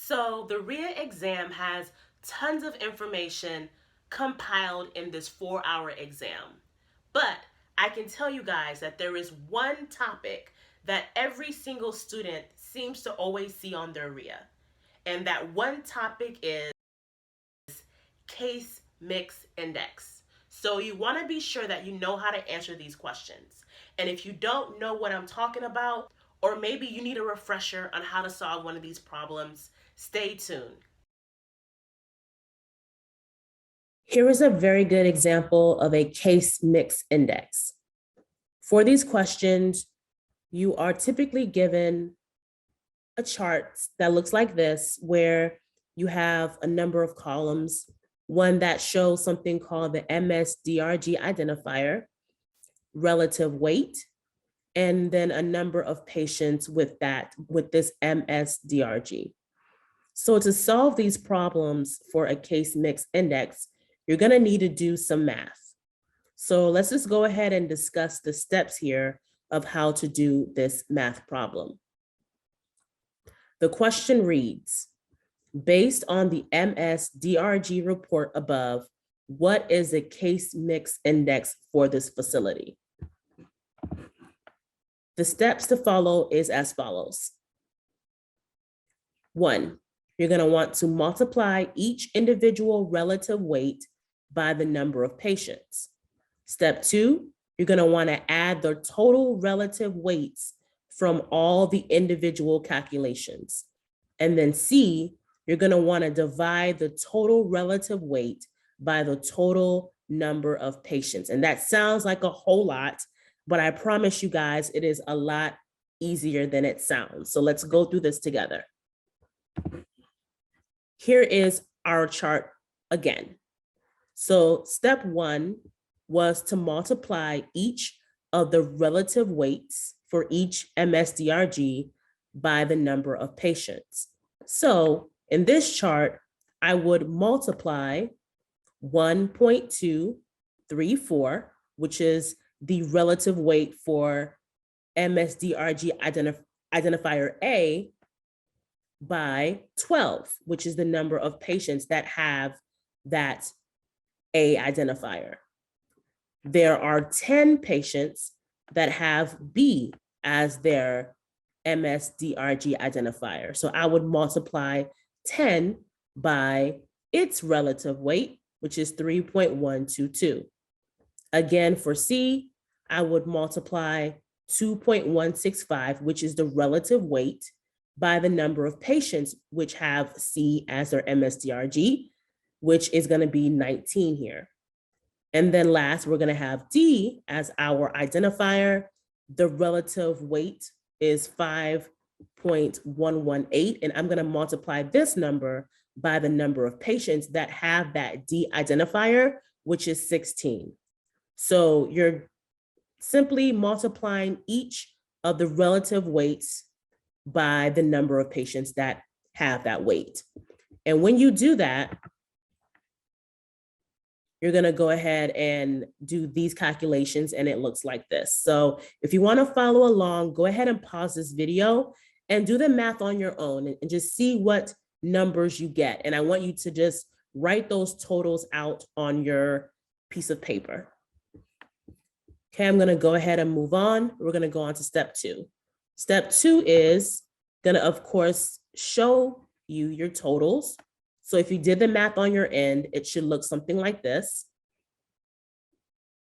So the RHIA exam has tons of information compiled in this 4-hour exam. But I can tell you guys that there is one topic that every single student seems to always see on their RHIA. And that one topic is case mix index. So you want to be sure that you know how to answer these questions. And if you don't know what I'm talking about, or maybe you need a refresher on how to solve one of these problems, stay tuned. Here is a very good example of a case mix index. For these questions, you are typically given a chart that looks like this, where you have a number of columns, one that shows something called the MSDRG identifier, relative weight, and then a number of patients with this MSDRG. So to solve these problems for a case mix index, you're going to need to do some math. So let's just go ahead and discuss the steps here of how to do this math problem. The question reads, based on the MSDRG report above, what is the case mix index for this facility? The steps to follow is as follows. 1, you're going to want to multiply each individual relative weight by the number of patients. Step 2, you're going to want to add the total relative weights from all the individual calculations. And then C, you're going to want to divide the total relative weight by the total number of patients. And that sounds like a whole lot, but I promise you guys, it is a lot easier than it sounds. So let's go through this together. Here is our chart again. So step 1 was to multiply each of the relative weights for each MSDRG by the number of patients. So in this chart, I would multiply 1.234, which is the relative weight for MSDRG identifier A, by 12, which is the number of patients that have that A identifier. There are 10 patients that have B as their MSDRG identifier. So I would multiply 10 by its relative weight, which is 3.122. Again, for C, I would multiply 2.165, which is the relative weight, by the number of patients which have C as their MSDRG, which is going to be 19 here. And then last, we're going to have D as our identifier. The relative weight is 5.118, and I'm going to multiply this number by the number of patients that have that D identifier, which is 16. So you're simply multiplying each of the relative weights by the number of patients that have that weight. And when you do that, you're going to go ahead and do these calculations, and it looks like this. So if you want to follow along, go ahead and pause this video and do the math on your own and just see what numbers you get. And I want you to just write those totals out on your piece of paper. Okay, I'm going to go ahead and move on. We're going to go on to step 2. Step 2 is going to, of course, show you your totals. So if you did the math on your end, it should look something like this.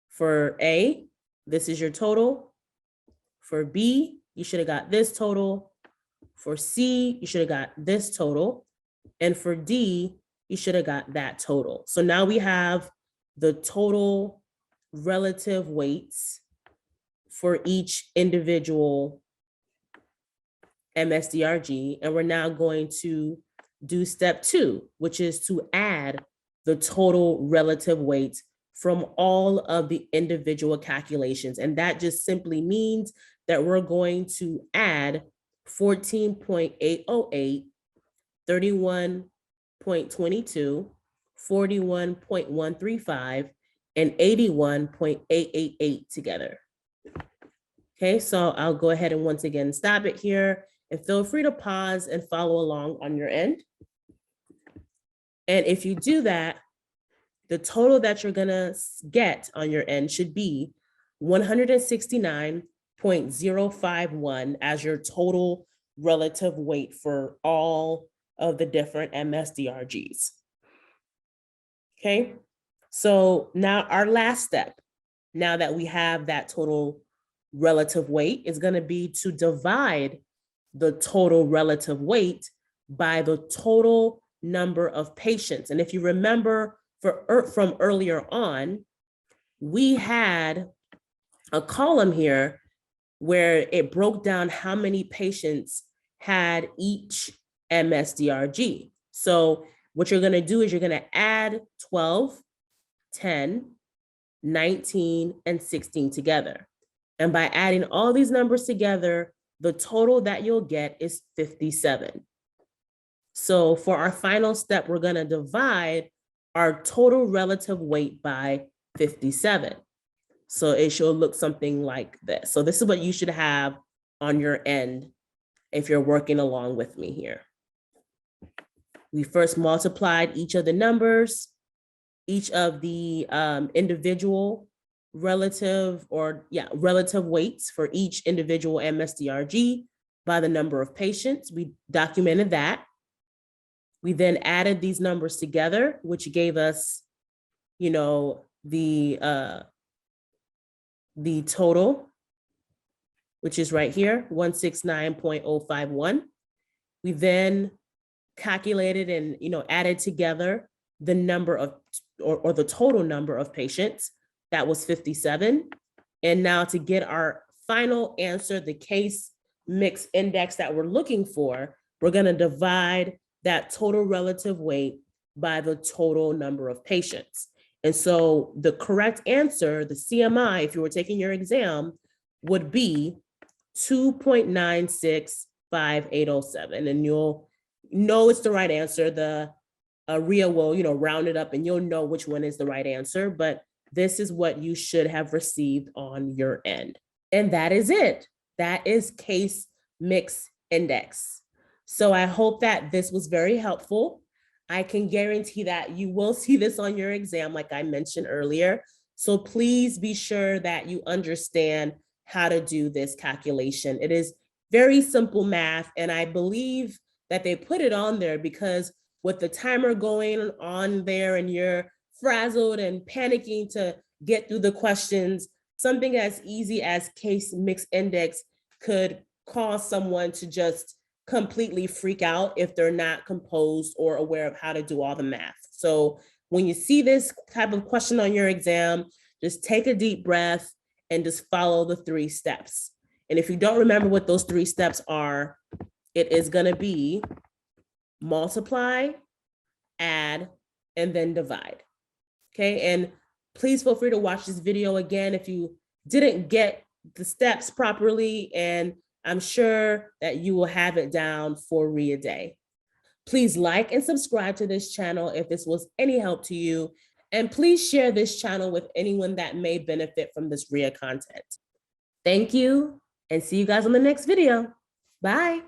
For A, this is your total. For B, you should have got this total. For C, you should have got this total. And for D, you should have got that total. So now we have the total relative weights for each individual MSDRG, and we're now going to do step 2, which is to add the total relative weight from all of the individual calculations. And that just simply means that we're going to add 14.808, 31.22, 41.135, and 81.888 together. Okay, so I'll go ahead and once again stop it here. And feel free to pause and follow along on your end. And if you do that, the total that you're gonna get on your end should be 169.051 as your total relative weight for all of the different MSDRGs. Okay, so now our last step, now that we have that total relative weight, is gonna be to divide the total relative weight by the total number of patients. And if you remember from earlier on, we had a column here where it broke down how many patients had each MSDRG. So what you're gonna do is you're gonna add 12, 10, 19, and 16 together. And by adding all these numbers together, the total that you'll get is 57. So for our final step, we're gonna divide our total relative weight by 57. So it should look something like this. So this is what you should have on your end if you're working along with me here. We first multiplied each of the numbers, each of the individual relative weights for each individual MSDRG by the number of patients. We documented that. We then added these numbers together, which gave us, the total, which is right here, 169.051. We then calculated and, added together the number of, or the total number of patients. That was 57. And now to get our final answer, the case mix index that we're looking for, we're gonna divide that total relative weight by the total number of patients. And so the correct answer, the CMI, if you were taking your exam, would be 2.965807. And you'll know it's the right answer. The RHIA will, round it up and you'll know which one is the right answer, but this is what you should have received on your end. And that is it. That is case mix index. So I hope that this was very helpful. I can guarantee that you will see this on your exam, like I mentioned earlier. So please be sure that you understand how to do this calculation. It is very simple math, and I believe that they put it on there because with the timer going on there and you're frazzled and panicking to get through the questions, something as easy as case mix index could cause someone to just completely freak out if they're not composed or aware of how to do all the math. So when you see this type of question on your exam, just take a deep breath and just follow the 3 steps. And if you don't remember what those 3 steps are, it is gonna be multiply, add, and then divide. Okay, and please feel free to watch this video again if you didn't get the steps properly, and I'm sure that you will have it down for RHIA Day. Please like and subscribe to this channel if this was any help to you, and please share this channel with anyone that may benefit from this RHIA content. Thank you, and see you guys on the next video. Bye.